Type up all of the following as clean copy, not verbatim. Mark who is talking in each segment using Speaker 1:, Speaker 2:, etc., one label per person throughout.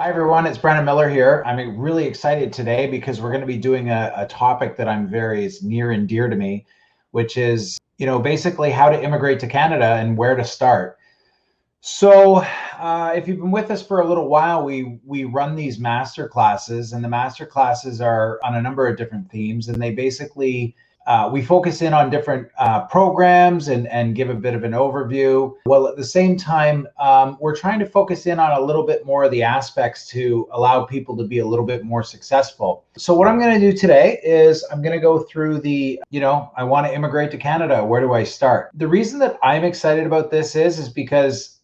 Speaker 1: Hi, everyone. It's Brandon Miller here. I'm really excited today because we're going to be doing a topic that is near and dear to me, which is, basically how to immigrate to Canada and where to start. So, if you've been with us for a little while, we run these master classes, and the master classes are on a number of different themes, and they basically we focus in on different programs and give a bit of an overview. Well, at the same time, we're trying to focus in on a little bit more of the aspects to allow people to be a little bit more successful. So what I'm going to do today is I'm going to go through I want to immigrate to Canada. Where do I start? The reason that I'm excited about this is because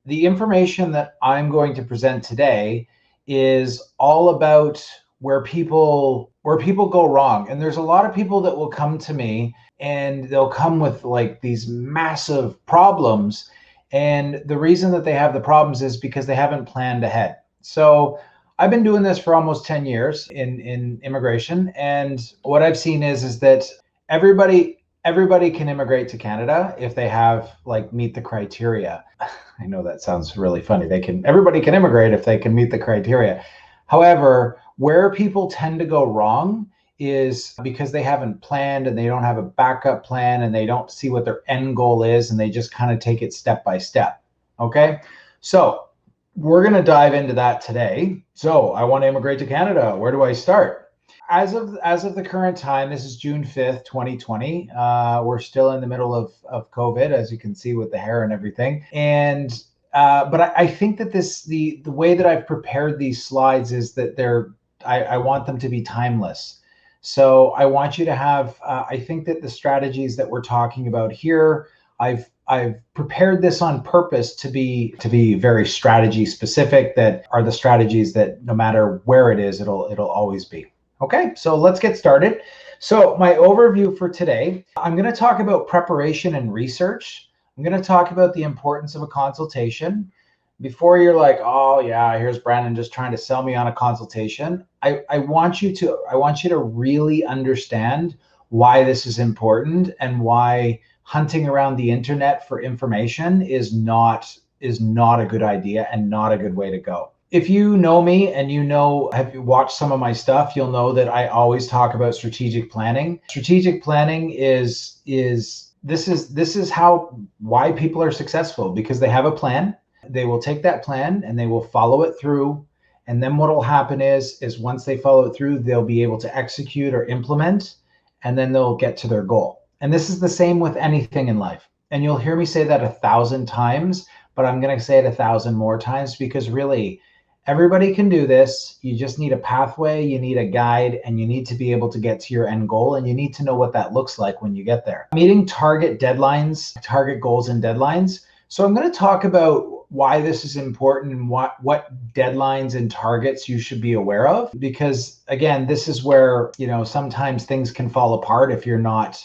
Speaker 1: the information that I'm going to present today is all about where people go wrong. And there's a lot of people that will come to me and they'll come with like these massive problems. And the reason that they have the problems is because they haven't planned ahead. So I've been doing this for almost 10 years in immigration. And what I've seen is that everybody can immigrate to Canada if they meet the criteria. I know that sounds really funny. Everybody can immigrate if they can meet the criteria. However, where people tend to go wrong is because they haven't planned and they don't have a backup plan and they don't see what their end goal is and they just kind of take it step by step. Okay, so we're going to dive into that today. So I want to immigrate to Canada. Where do I start? As of the current time, this is June 5th, 2020. We're still in the middle of COVID, as you can see with the hair and everything. But I think that the way that I've prepared these slides is that I want them to be timeless. So I want you to have, I think that the strategies that we're talking about here, I've prepared this on purpose to be very strategy specific, that are the strategies that no matter where it is, it'll always be. Okay, so let's get started. So my overview for today, I'm going to talk about preparation and research. I'm going to talk about the importance of a consultation. Before you're like, oh yeah, here's Brandon just trying to sell me on a consultation. I want you to really understand why this is important and why hunting around the internet for information is not a good idea and not a good way to go. If you know me and have you watched some of my stuff, you'll know that I always talk about strategic planning. Strategic planning is why people are successful, because they have a plan. They will take that plan and they will follow it through. And then what will happen is once they follow it through, they'll be able to execute or implement, and then they'll get to their goal. And this is the same with anything in life. And you'll hear me say that 1,000 times, but I'm going to say it 1,000 more times, because really everybody can do this. You just need a pathway, you need a guide, and you need to be able to get to your end goal, and you need to know what that looks like when you get there. Meeting target goals and deadlines. So I'm going to talk about why this is important and what deadlines and targets you should be aware of, because again, this is where, sometimes things can fall apart if you're not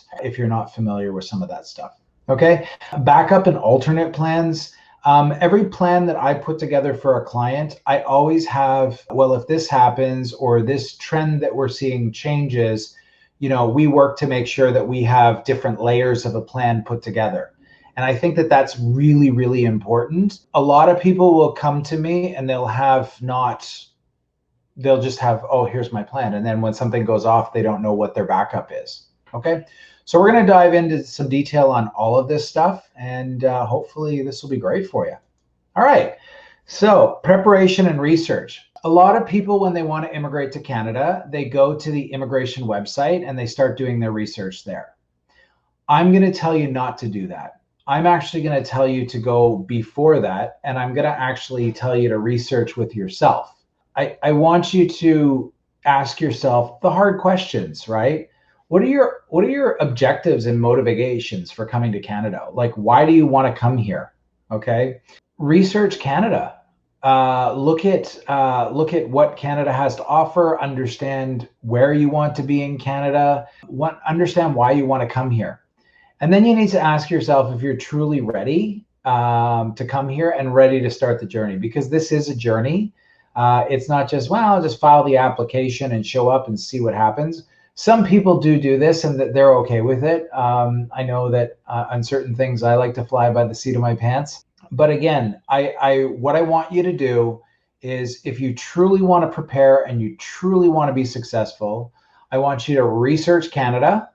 Speaker 1: familiar with some of that stuff. Okay, backup and alternate plans. Every plan that I put together for a client, I always have, well, if this happens or this trend that we're seeing changes, we work to make sure that we have different layers of a plan put together. And I think that that's really, really important. A lot of people will come to me and they'll just have, oh, here's my plan. And then when something goes off, they don't know what their backup is. Okay. So we're going to dive into some detail on all of this stuff, and hopefully this will be great for you. All right. So preparation and research. A lot of people, when they want to immigrate to Canada, they go to the immigration website and they start doing their research there. I'm going to tell you not to do that. I'm actually going to tell you to go before that, and I'm going to actually tell you to research with yourself. I want you to ask yourself the hard questions, right? What are your objectives and motivations for coming to Canada? Like, why do you want to come here? Okay. Research Canada. Look at what Canada has to offer. Understand where you want to be in Canada. Understand why you want to come here. And then you need to ask yourself if you're truly ready to come here and ready to start the journey, because this is a journey. It's not just, well, I'll just file the application and show up and see what happens. Some people do this and that they're okay with it. I know that on certain things, I like to fly by the seat of my pants. But again, what I want you to do is if you truly want to prepare and you truly want to be successful, I want you to research Canada.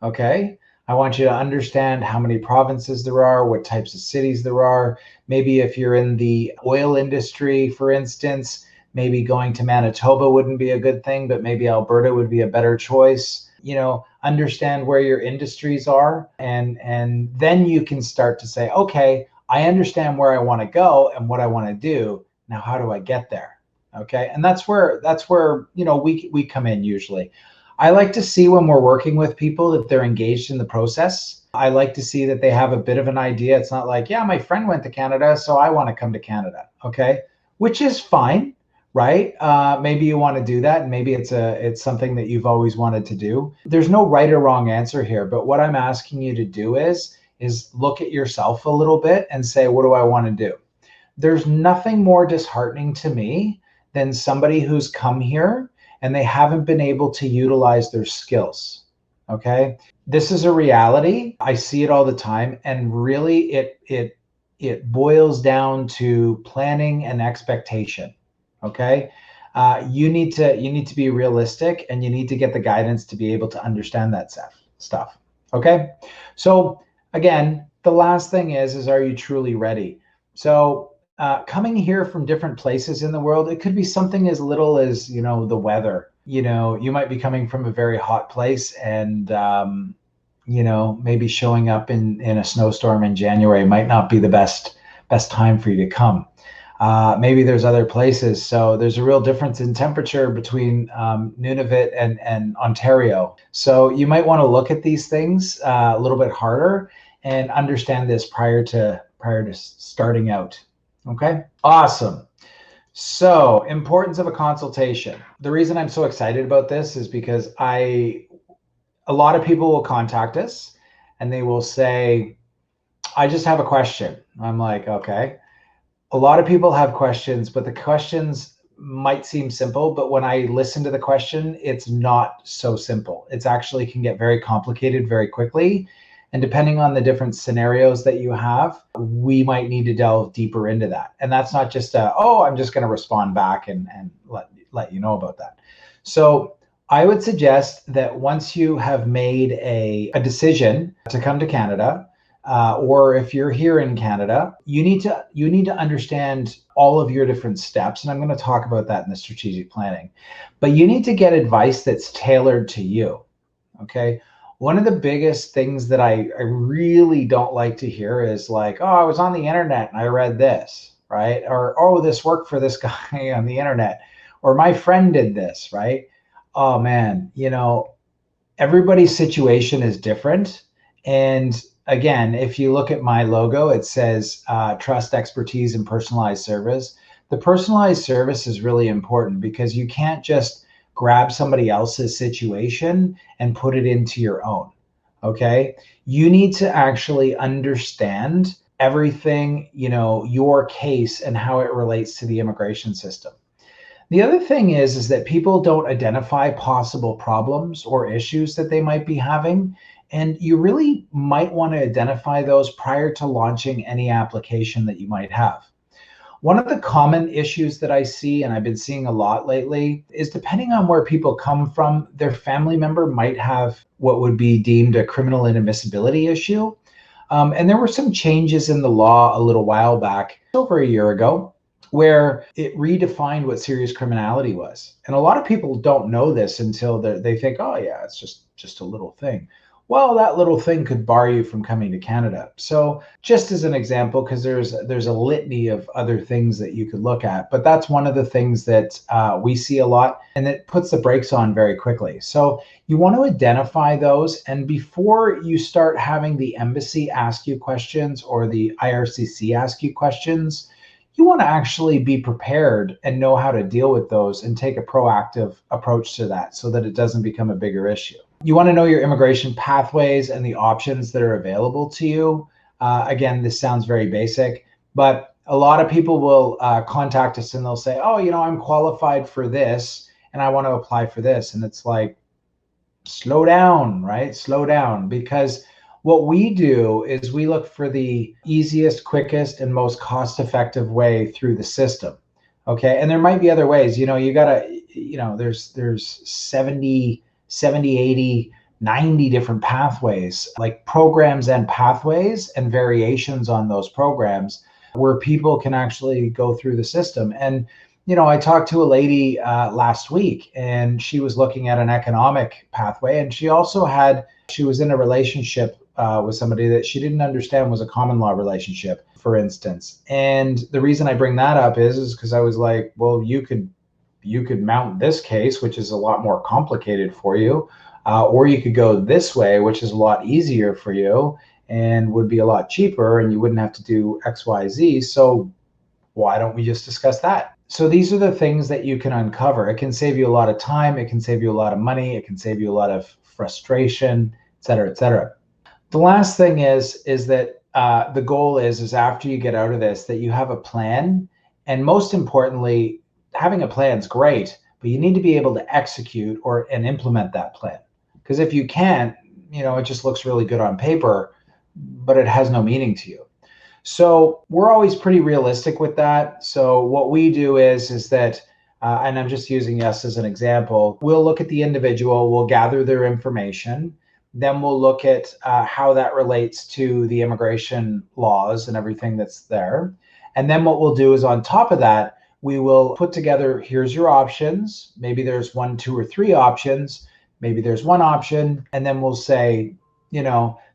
Speaker 1: Okay. I want you to understand how many provinces there are, what types of cities there are. Maybe if you're in the oil industry, for instance, maybe going to Manitoba wouldn't be a good thing, but maybe Alberta would be a better choice. Understand where your industries are, and then you can start to say, okay, I understand where I want to go and what I want to do. Now, how do I get there? Okay. And that's where we come in usually. I like to see when we're working with people that they're engaged in the process. I like to see that they have a bit of an idea. It's not like, yeah, my friend went to Canada, so I want to come to Canada. Okay. Which is fine, right? Maybe you want to do that, and maybe it's something that you've always wanted to do. There's no right or wrong answer here, but what I'm asking you to do is look at yourself a little bit and say, what do I want to do? There's nothing more disheartening to me than somebody who's come here and they haven't been able to utilize their skills. Okay. This is a reality. I see it all the time. And really it boils down to planning and expectation. Okay. You need to be realistic, and you need to get the guidance to be able to understand that stuff. Okay. So again, the last thing is are you truly ready? So coming here from different places in the world, it could be something as little as, the weather. You might be coming from a very hot place, and, maybe showing up in a snowstorm in January might not be the best time for you to come. Maybe there's other places. So there's a real difference in temperature between Nunavut and Ontario. So you might want to look at these things a little bit harder and understand this prior to starting out. Okay, awesome. So, importance of a consultation. The reason I'm so excited about this is because a lot of people will contact us and they will say, I just have a question. I'm like, okay. A lot of people have questions, but the questions might seem simple, but when I listen to the question, it's not so simple. It's actually can get very complicated very quickly. And depending on the different scenarios that you have, we might need to delve deeper into that. And that's not just I'm just going to respond back and let you know about that. So I would suggest that once you have made a decision to come to Canada, or if you're here in Canada, you need to understand all of your different steps. And I'm going to talk about that in the strategic planning. But you need to get advice that's tailored to you. Okay. One of the biggest things that I really don't like to hear is like, oh, I was on the internet and I read this, right? Or, oh, this worked for this guy on the internet, or my friend did this, right? Oh man, everybody's situation is different. And again, if you look at my logo, it says trust, expertise, and personalized service. The personalized service is really important because you can't just grab somebody else's situation and put it into your own. Okay. You need to actually understand everything, your case and how it relates to the immigration system. The other thing is that people don't identify possible problems or issues that they might be having. And you really might want to identify those prior to launching any application that you might have. One of the common issues that I see, and I've been seeing a lot lately, is depending on where people come from, their family member might have what would be deemed a criminal inadmissibility issue. And there were some changes in the law a little while back, over a year ago, where it redefined what serious criminality was. And a lot of people don't know this until they think, oh yeah, it's just a little thing. Well, that little thing could bar you from coming to Canada. So just as an example, because there's a litany of other things that you could look at, but that's one of the things that we see a lot, and it puts the brakes on very quickly. So you want to identify those, and before you start having the embassy ask you questions or the IRCC ask you questions, you want to actually be prepared and know how to deal with those and take a proactive approach to that so that it doesn't become a bigger issue. You want to know your immigration pathways and the options that are available to you. Again, this sounds very basic, but a lot of people will contact us and they'll say, oh, I'm qualified for this and I want to apply for this. And it's like, slow down, right? Slow down, because what we do is we look for the easiest, quickest, and most cost-effective way through the system. Okay. And there might be other ways, you gotta, there's 70, 80, 90 different pathways, like programs and pathways and variations on those programs where people can actually go through the system. And, I talked to a lady last week, and she was looking at an economic pathway, and she was in a relationship with somebody that she didn't understand was a common law relationship, for instance. And the reason I bring that up is because I was like, well, you could mount this case, which is a lot more complicated for you, or you could go this way, which is a lot easier for you and would be a lot cheaper, and you wouldn't have to do X, Y, Z. So why don't we just discuss that? So these are the things that you can uncover. It can save you a lot of time. It can save you a lot of money. It can save you a lot of frustration, et cetera, et cetera. The last thing is that the goal is after you get out of this, that you have a plan. And most importantly, having a plan is great, but you need to be able to execute and implement that plan. Because if you can't, it just looks really good on paper, but it has no meaning to you. So we're always pretty realistic with that. So what we do is that, and I'm just using us as an example, we'll look at the individual, we'll gather their information, then we'll look at how that relates to the immigration laws and everything that's there. And then what we'll do is on top of that, we will put together, here's your options. Maybe there's 1, 2, or 3 options. Maybe there's one option. And then we'll say,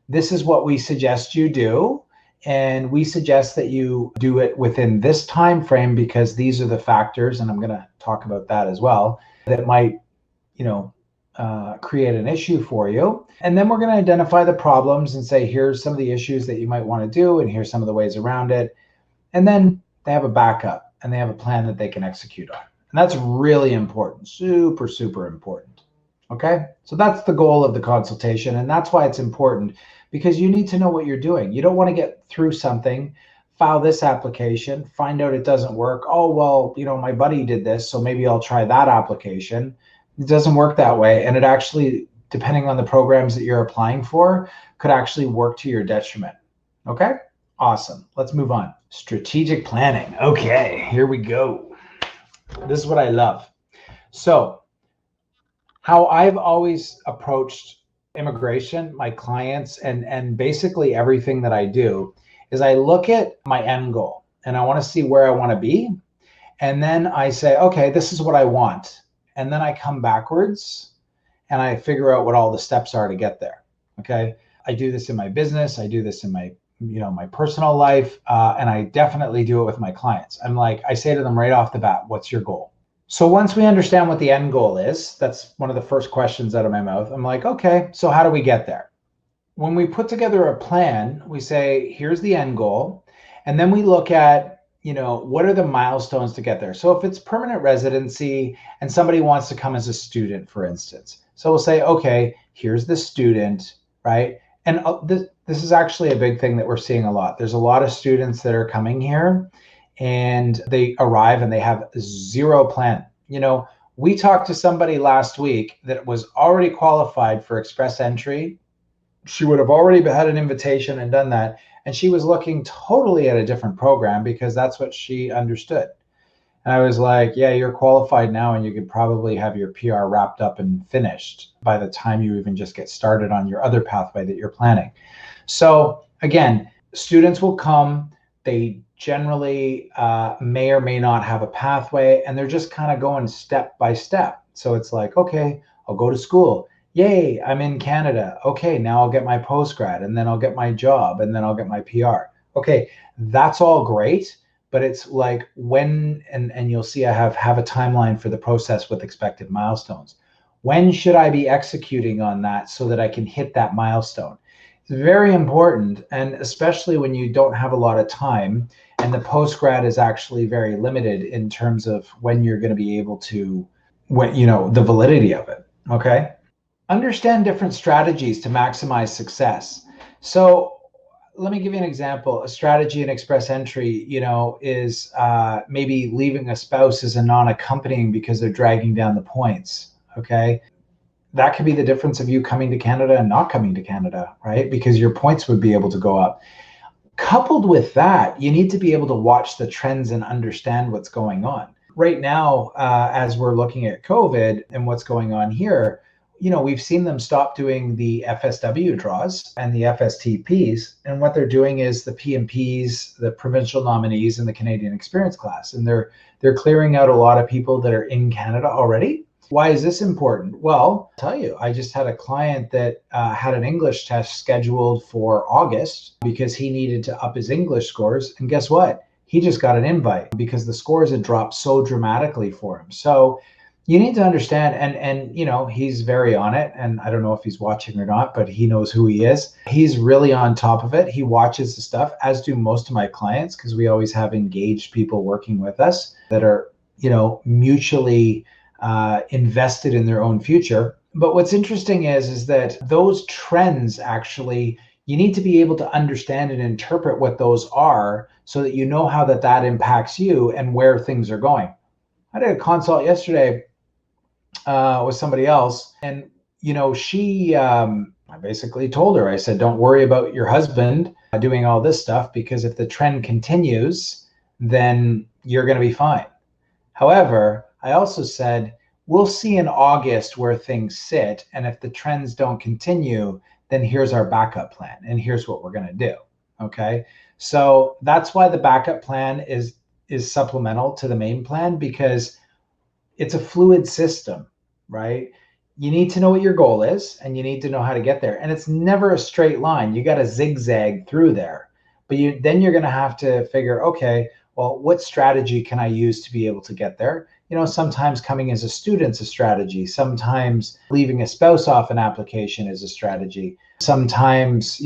Speaker 1: this is what we suggest you do. And we suggest that you do it within this time frame because these are the factors, and I'm going to talk about that as well, that might, create an issue for you. And then we're going to identify the problems and say, here's some of the issues that you might want to do, and here's some of the ways around it. And then they have a backup and they have a plan that they can execute on. And that's really important, super, super important. Okay. So that's the goal of the consultation. And that's why it's important, because you need to know what you're doing. You don't want to get through something, file this application, find out it doesn't work. Oh, well, my buddy did this, so maybe I'll try that application. It doesn't work that way. And it actually, depending on the programs that you're applying for, could actually work to your detriment. Okay? Awesome. Let's move on. Strategic planning. Okay, here we go. This is what I love. So, how I've always approached immigration, my clients, and basically everything that I do is I look at my end goal and I want to see where I want to be. And then I say, okay, this is what I want. And then I come backwards and I figure out what all the steps are to get there. Okay. I do this in my business. I do this in my personal life. And I definitely do it with my clients. I say to them right off the bat, what's your goal? So once we understand what the end goal is, that's one of the first questions out of my mouth. I'm like, okay, so how do we get there? When we put together a plan, we say, here's the end goal. And then we look at, what are the milestones to get there? So if it's permanent residency and somebody wants to come as a student, for instance, so we'll say, okay, here's the student, right? And this is actually a big thing that we're seeing a lot. There's a lot of students that are coming here and they arrive and they have zero plan. We talked to somebody last week that was already qualified for express entry. She would have already had an invitation and done that. And she was looking totally at a different program because that's what she understood. And I was like, yeah, you're qualified now and you could probably have your PR wrapped up and finished by the time you even just get started on your other pathway that you're planning. So again, students will come, they generally may or may not have a pathway, and they're just kind of going step by step. So it's like, okay, I'll go to school. Yay, I'm in Canada. Okay, now I'll get my postgrad, and then I'll get my job, and then I'll get my PR. Okay, that's all great, but it's like when, and you'll see I have a timeline for the process with expected milestones. When should I be executing on that so that I can hit that milestone? It's very important, and especially when you don't have a lot of time, and the postgrad is actually very limited in terms of when you're going to be able to, the validity of it, okay? Understand different strategies to maximize success. So let me give you an example. A strategy in express entry, is maybe leaving a spouse as a non-accompanying because they're dragging down the points, okay? That could be the difference of you coming to Canada and not coming to Canada, right? Because your points would be able to go up. Coupled with that, you need to be able to watch the trends and understand what's going on. Right now, as we're looking at COVID and what's going on here, we've seen them stop doing the FSW draws and the FSTPs. And what they're doing is the PMPs, the provincial nominees, and the Canadian Experience class. And they're clearing out a lot of people that are in Canada already. Why is this important? Well, I'll tell you, I just had a client that had an English test scheduled for August because he needed to up his English scores. And guess what? He just got an invite because the scores had dropped so dramatically for him. So you need to understand, and he's very on it, and I don't know if he's watching or not, but he knows who he is. He's really on top of it. He watches the stuff, as do most of my clients, because we always have engaged people working with us that are mutually invested in their own future. But what's interesting is that those trends, actually, you need to be able to understand and interpret what those are so that you know how that impacts you and where things are going. I did a consult yesterday with somebody else, and I basically told her, I said, don't worry about your husband doing all this stuff, because if the trend continues, then you're going to be fine. However, I also said, we'll see in August where things sit. And if the trends don't continue, then here's our backup plan. And here's what we're going to do. Okay. So that's why the backup plan is supplemental to the main plan, because it's a fluid system, right? You need to know what your goal is, and you need to know how to get there. And it's never a straight line. You got to zigzag through there. But then you're going to have to figure, okay, well, what strategy can I use to be able to get there? Sometimes coming as a student's a strategy. Sometimes leaving a spouse off an application is a strategy. Sometimes,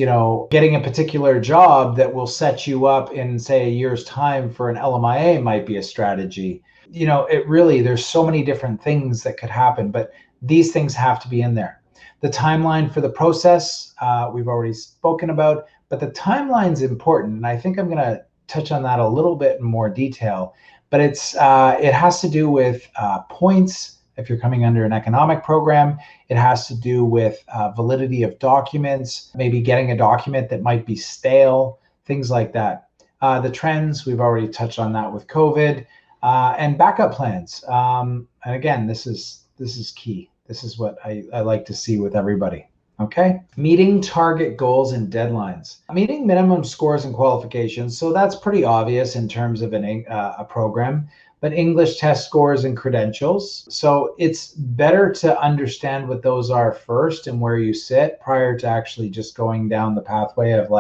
Speaker 1: getting a particular job that will set you up in, say, a year's time for an LMIA might be a strategy. There's so many different things that could happen, but these things have to be in there. The timeline for the process, we've already spoken about, but the timeline's important. And I think I'm going to touch on that a little bit in more detail, but it has to do with points. If you're coming under an economic program, it has to do with validity of documents, maybe getting a document that might be stale, things like that. The trends, we've already touched on that with COVID, and backup plans. And again, this is key. This is what I like to see with everybody. Okay. Meeting target goals and deadlines. Meeting minimum scores and qualifications. So that's pretty obvious in terms of a program, but English test scores and credentials. So it's better to understand what those are first and where you sit prior to actually just going down the pathway of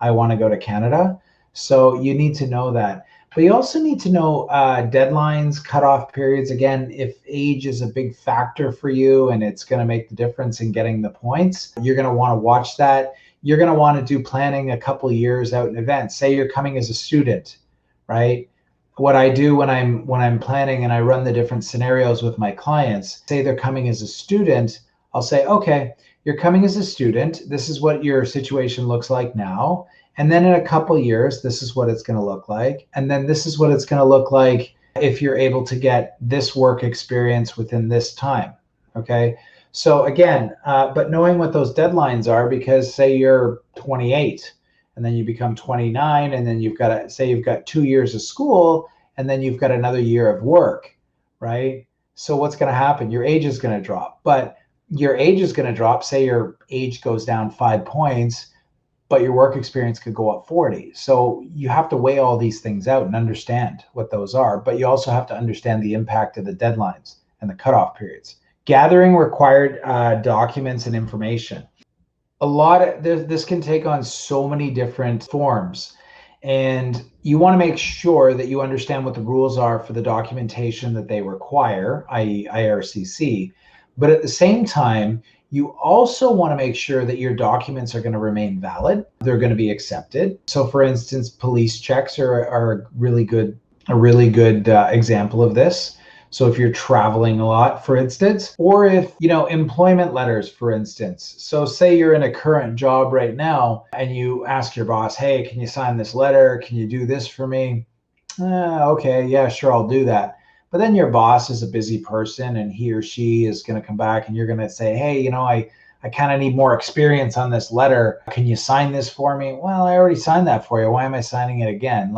Speaker 1: I want to go to Canada. So you need to know that. But you also need to know deadlines, cutoff periods. Again, if age is a big factor for you and it's going to make the difference in getting the points, you're going to want to watch that. You're going to want to do planning a couple of years out in advance. Say you're coming as a student, right? What I do when I'm planning and I run the different scenarios with my clients, say they're coming as a student, I'll say, okay, you're coming as a student. This is what your situation looks like now. And then in a couple of years, this is what it's going to look like. And then this is what it's going to look like if you're able to get this work experience within this time. Okay. So again, but knowing what those deadlines are, because say you're 28 and then you become 29, and then you've got 2 years of school, and then you've got another year of work, right? So what's going to happen? Your age is going to drop, but your age is going to drop. Say your age goes down 5 points, but your work experience could go up 40. So you have to weigh all these things out and understand what those are, but you also have to understand the impact of the deadlines and the cutoff periods. Gathering required documents and information. This can take on so many different forms, and you want to make sure that you understand what the rules are for the documentation that they require, i.e. IRCC, but at the same time, you also want to make sure that your documents are going to remain valid. They're going to be accepted. So for instance, police checks are a really good example of this. So if you're traveling a lot, for instance, or if, employment letters, for instance. So say you're in a current job right now and you ask your boss, hey, can you sign this letter? Can you do this for me? Okay, yeah, sure, I'll do that. But then your boss is a busy person and he or she is going to come back and you're going to say, hey, I kind of need more experience on this letter. Can you sign this for me? Well, I already signed that for you. Why am I signing it again?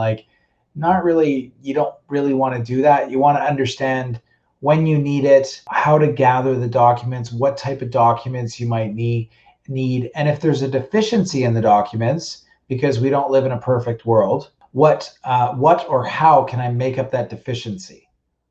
Speaker 1: not really, you don't really want to do that. You want to understand when you need it, how to gather the documents, what type of documents you might need, and if there's a deficiency in the documents, because we don't live in a perfect world, what or how can I make up that deficiency?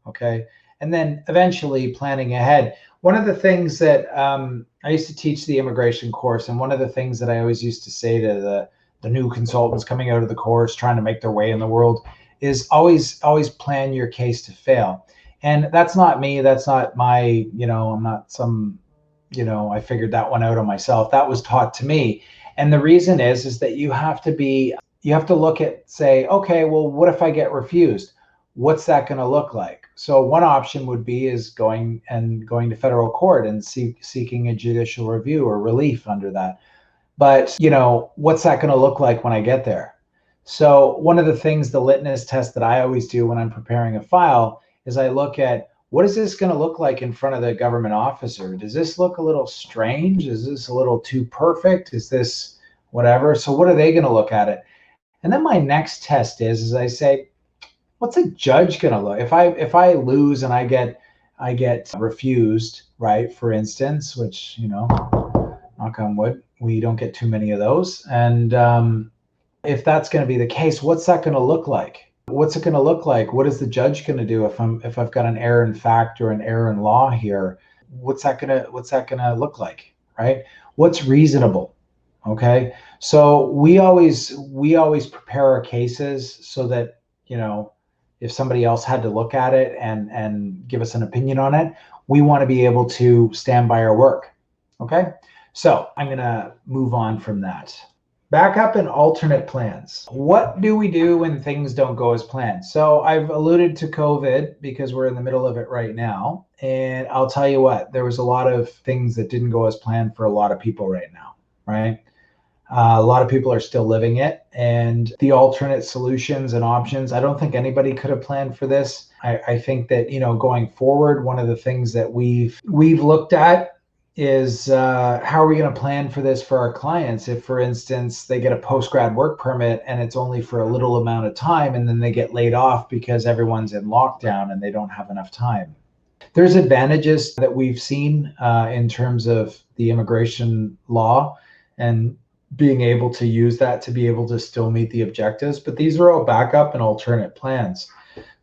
Speaker 1: Okay, and then eventually planning ahead. One of the things that I used to teach the immigration course, and one of the things that I always used to say to the new consultants coming out of the course, trying to make their way in the world, is always plan your case to fail. And that's not me. That's not my, I'm not some, I figured that one out on myself. That was taught to me. And the reason is that you have to look at, say, okay, well, what if I get refused? What's that going to look like? So one option would be is going to federal court and seeking a judicial review or relief under that. But, what's that going to look like when I get there? So one of the things, the litmus test that I always do when I'm preparing a file is I look at, what is this going to look like in front of the government officer? Does this look a little strange? Is this a little too perfect? Is this whatever? So what are they going to look at it? And then my next test is I say, what's a judge going to look? If I lose and I get refused, right? For instance, which, knock on wood, we don't get too many of those. And if that's going to be the case, what's that going to look like? What's it going to look like? What is the judge going to do if I've got an error in fact or an error in law here? What's that going to look like, right? What's reasonable? Okay? So we always prepare our cases so that, if somebody else had to look at it and give us an opinion on it, we want to be able to stand by our work. Okay? So I'm going to move on from that. Backup and alternate plans. What do we do when things don't go as planned? So I've alluded to COVID because we're in the middle of it right now. And I'll tell you what, there was a lot of things that didn't go as planned for a lot of people right now, right? A lot of people are still living it, and the alternate solutions and options, I don't think anybody could have planned for this. I think that, going forward, one of the things that we've looked at is how are we going to plan for this for our clients if, for instance, they get a post-grad work permit and it's only for a little amount of time, and then they get laid off because everyone's in lockdown and they don't have enough time. There's advantages that we've seen in terms of the immigration law and being able to use that to be able to still meet the objectives, but these are all backup and alternate plans.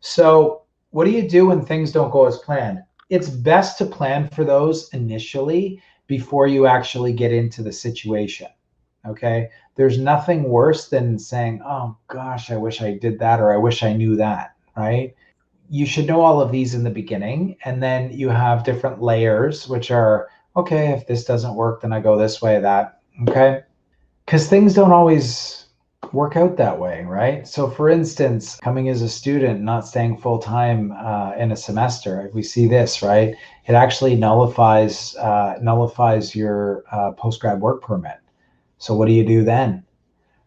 Speaker 1: So what do you do when things don't go as planned? It's best to plan for those initially before you actually get into the situation. Okay. There's nothing worse than saying, oh gosh, I wish I did that, or I wish I knew that, right? You should know all of these in the beginning, and then you have different layers, which are, okay, if this doesn't work, then I go this way, that, okay? Because things don't always work out that way, right? So for instance, coming as a student, not staying full time in a semester, if we see this, right, it actually nullifies your post-grad work permit. So what do you do then,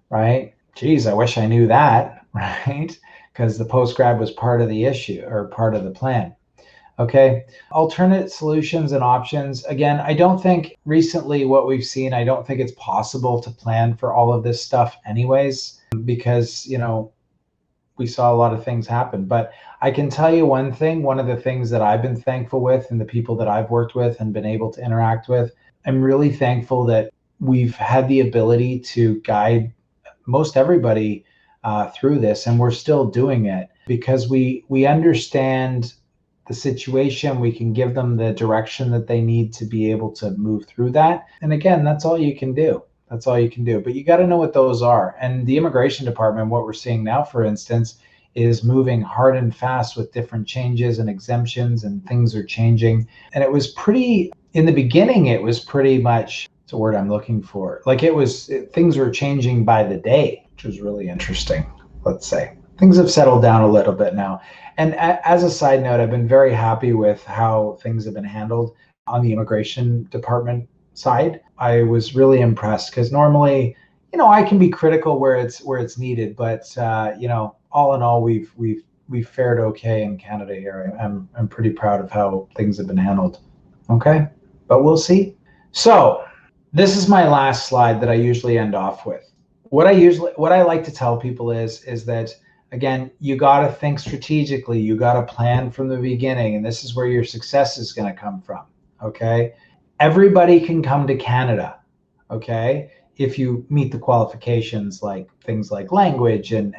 Speaker 1: right? Geez, I wish I knew that, right? Because the post-grad was part of the issue or part of the plan. Okay. Alternate solutions and options. Again, I don't think recently what we've seen, I don't think it's possible to plan for all of this stuff anyways, because, we saw a lot of things happen. But I can tell you one thing, one of the things that I've been thankful with and the people that I've worked with and been able to interact with, I'm really thankful that we've had the ability to guide most everybody through this, and we're still doing it because we understand the situation. We can give them the direction that they need to be able to move through that. And again, that's all you can do. That's all you can do. But you got to know what those are. And the immigration department, what we're seeing now, for instance, is moving hard and fast with different changes and exemptions, and things are changing. And it was in the beginning, it was pretty much, it's a word I'm looking for. Like things were changing by the day, which was really interesting, let's say. Things have settled down a little bit now. And as a side note, I've been very happy with how things have been handled on the immigration department side. I was really impressed because normally, I can be critical where it's needed, but all in all, we've fared okay in Canada here. I'm pretty proud of how things have been handled. Okay, but we'll see. So this is my last slide that I usually end off with. What I like to tell people is that, Again, you got to think strategically. You got to plan from the beginning, and this is where your success is going to come from. Okay. Everybody can come to Canada. Okay. If you meet the qualifications, like things like language and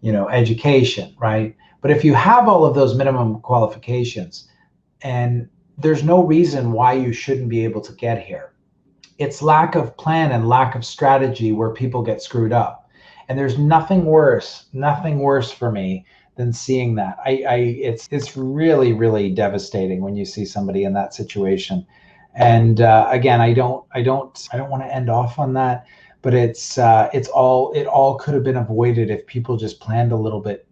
Speaker 1: education, right? But if you have all of those minimum qualifications, and there's no reason why you shouldn't be able to get here. It's lack of plan and lack of strategy where people get screwed up. And there's nothing worse for me than seeing that. It's really, really devastating when you see somebody in that situation. And again, I don't want to end off on that, but it all could have been avoided if people just planned a little bit.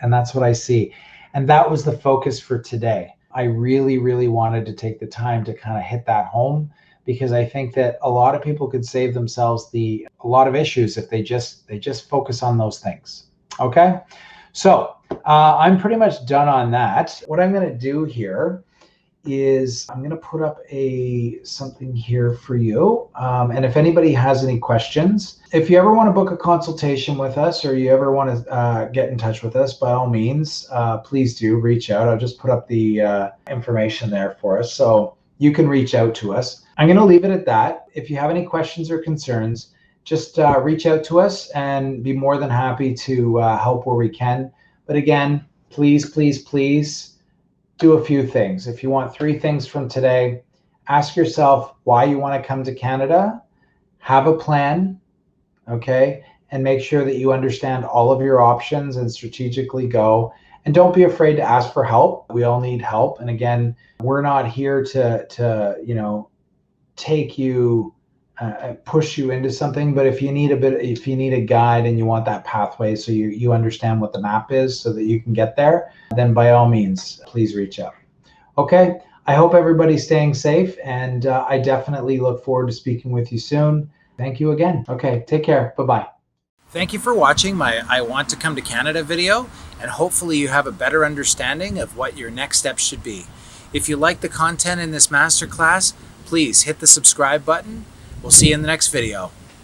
Speaker 1: And that's what I see. And that was the focus for today. I really, really wanted to take the time to kind of hit that home, because I think that a lot of people could save themselves a lot of issues if they just focus on those things. Okay, so I'm pretty much done on that. What I'm going to do here is I'm going to put up something here for you. And if anybody has any questions, if you ever want to book a consultation with us, or you ever want to get in touch with us, by all means, please do reach out. I'll just put up the information there for us, so you can reach out to us. I'm going to leave it at that. If you have any questions or concerns, just reach out to us and be more than happy to help where we can. But again, please, please, please, do a few things. If you want 3 things from today, ask yourself why you want to come to Canada, have a plan, okay, and make sure that you understand all of your options and strategically go. And don't be afraid to ask for help. We all need help. And again, we're not here to take you, push you into something. But if you need a guide and you want that pathway, so you understand what the map is so that you can get there, then by all means, please reach out. Okay. I hope everybody's staying safe, and I definitely look forward to speaking with you soon. Thank you again. Okay. Take care. Bye-bye.
Speaker 2: Thank you for watching my I Want to Come to Canada video, and hopefully you have a better understanding of what your next steps should be. If you like the content in this masterclass, please hit the subscribe button. We'll see you in the next video.